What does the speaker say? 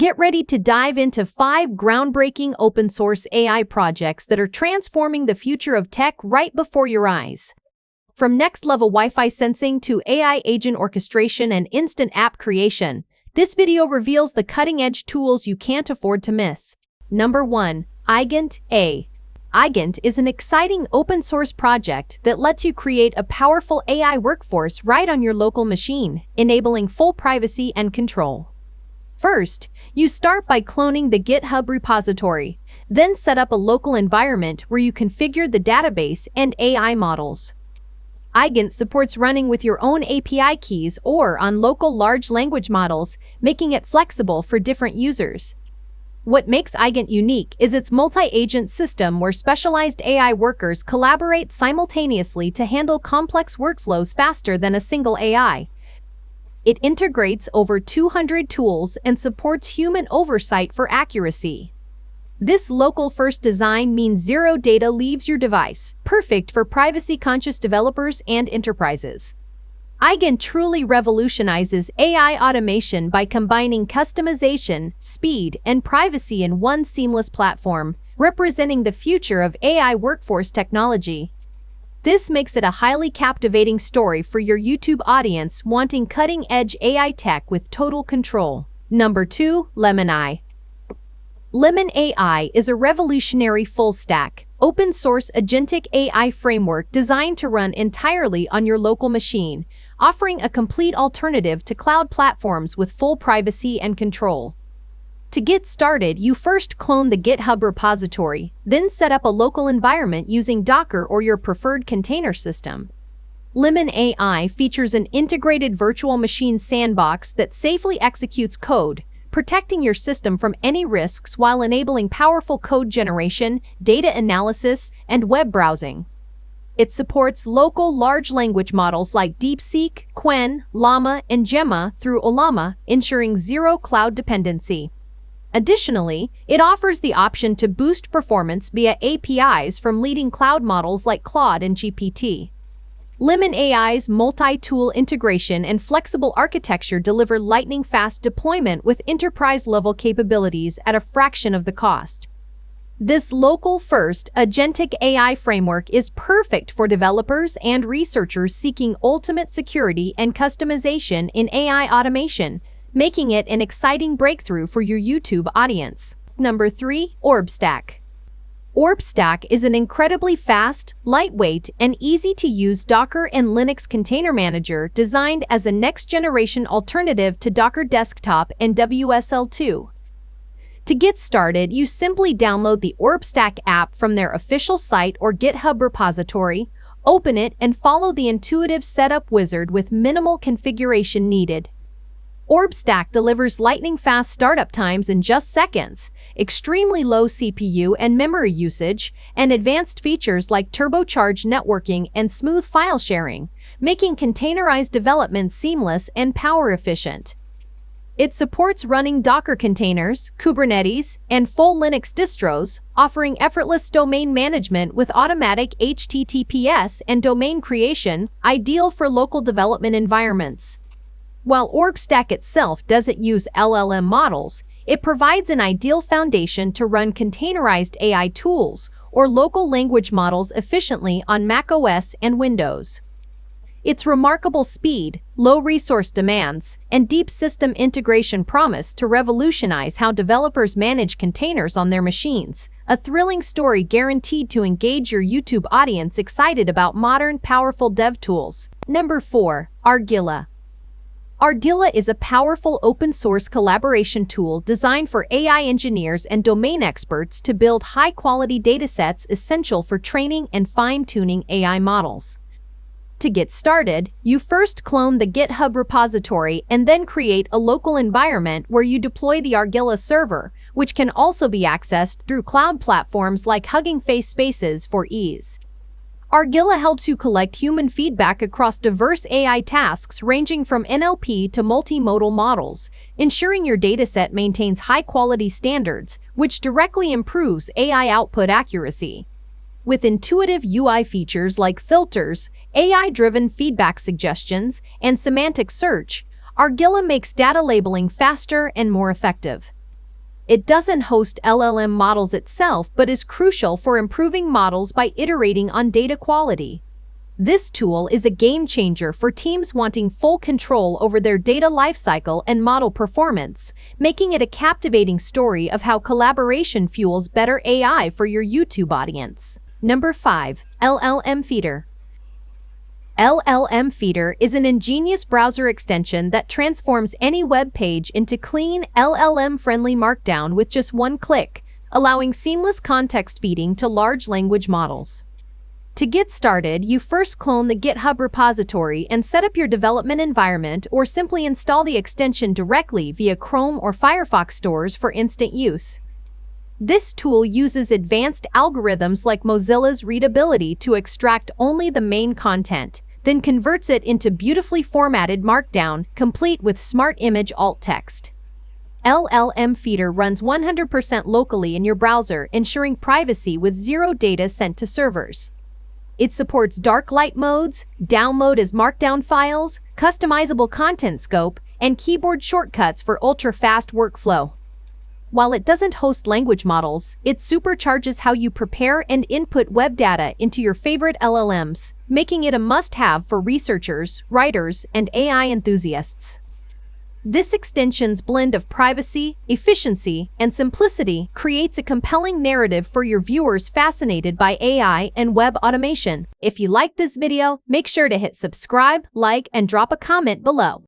Get ready to dive into 5 groundbreaking open-source AI projects that are transforming the future of tech right before your eyes. From next-level Wi-Fi sensing to AI agent orchestration and instant app creation, this video reveals the cutting-edge tools you can't afford to miss. Number 1. Eigent A. Eigent is an exciting open-source project that lets you create a powerful AI workforce right on your local machine, enabling full privacy and control. First, you start by cloning the GitHub repository, then set up a local environment where you configure the database and AI models. Eigent supports running with your own API keys or on local large language models, making it flexible for different users. What makes Eigent unique is its multi-agent system where specialized AI workers collaborate simultaneously to handle complex workflows faster than a single AI. It integrates over 200 tools and supports human oversight for accuracy. This local-first design means zero data leaves your device, perfect for privacy-conscious developers and enterprises. Eigent truly revolutionizes AI automation by combining customization, speed, and privacy in one seamless platform, representing the future of AI workforce technology. This makes it a highly captivating story for your YouTube audience wanting cutting-edge AI tech with total control. Number 2. Lemon AI. Lemon AI is a revolutionary full-stack, open-source agentic AI framework designed to run entirely on your local machine, offering a complete alternative to cloud platforms with full privacy and control. To get started, you first clone the GitHub repository, then set up a local environment using Docker or your preferred container system. Lemon AI features an integrated virtual machine sandbox that safely executes code, protecting your system from any risks while enabling powerful code generation, data analysis, and web browsing. It supports local large language models like DeepSeek, Qwen, Llama, and Gemma through Ollama, ensuring zero cloud dependency. Additionally, it offers the option to boost performance via APIs from leading cloud models like Claude and GPT. Lemon AI's multi-tool integration and flexible architecture deliver lightning-fast deployment with enterprise-level capabilities at a fraction of the cost. This local-first agentic AI framework is perfect for developers and researchers seeking ultimate security and customization in AI automation, making it an exciting breakthrough for your YouTube audience. Number 3. Orbstack. Orbstack is an incredibly fast, lightweight, and easy-to-use Docker and Linux container manager designed as a next-generation alternative to Docker Desktop and WSL2. To get started, you simply download the Orbstack app from their official site or GitHub repository, open it, and follow the intuitive setup wizard with minimal configuration needed. Orbstack delivers lightning-fast startup times in just seconds, extremely low CPU and memory usage, and advanced features like turbocharged networking and smooth file sharing, making containerized development seamless and power-efficient. It supports running Docker containers, Kubernetes, and full Linux distros, offering effortless domain management with automatic HTTPS and domain creation, ideal for local development environments. While Orbstack itself doesn't use LLM models, it provides an ideal foundation to run containerized AI tools or local language models efficiently on macOS and Windows. Its remarkable speed, low resource demands, and deep system integration promise to revolutionize how developers manage containers on their machines, a thrilling story guaranteed to engage your YouTube audience excited about modern, powerful dev tools. Number 4. Argilla. Argilla is a powerful open-source collaboration tool designed for AI engineers and domain experts to build high-quality datasets essential for training and fine-tuning AI models. To get started, you first clone the GitHub repository and then create a local environment where you deploy the Argilla server, which can also be accessed through cloud platforms like Hugging Face Spaces for ease. Argilla helps you collect human feedback across diverse AI tasks ranging from NLP to multimodal models, ensuring your dataset maintains high-quality standards, which directly improves AI output accuracy. With intuitive UI features like filters, AI-driven feedback suggestions, and semantic search, Argilla makes data labeling faster and more effective. It doesn't host LLM models itself, but is crucial for improving models by iterating on data quality. This tool is a game changer for teams wanting full control over their data lifecycle and model performance, making it a captivating story of how collaboration fuels better AI for your YouTube audience. Number 5. LLMFeeder. LLMFeeder is an ingenious browser extension that transforms any web page into clean, LLM-friendly Markdown with just one click, allowing seamless context feeding to large language models. To get started, you first clone the GitHub repository and set up your development environment, or simply install the extension directly via Chrome or Firefox stores for instant use. This tool uses advanced algorithms like Mozilla's readability to extract only the main content, then converts it into beautifully formatted Markdown, complete with smart image alt text. LLMFeeder runs 100% locally in your browser, ensuring privacy with zero data sent to servers. It supports dark light modes, download as Markdown files, customizable content scope, and keyboard shortcuts for ultra-fast workflow. While it doesn't host language models, it supercharges how you prepare and input web data into your favorite LLMs, making it a must-have for researchers, writers, and AI enthusiasts. This extension's blend of privacy, efficiency, and simplicity creates a compelling narrative for your viewers fascinated by AI and web automation. If you liked this video, make sure to hit subscribe, like, and drop a comment below.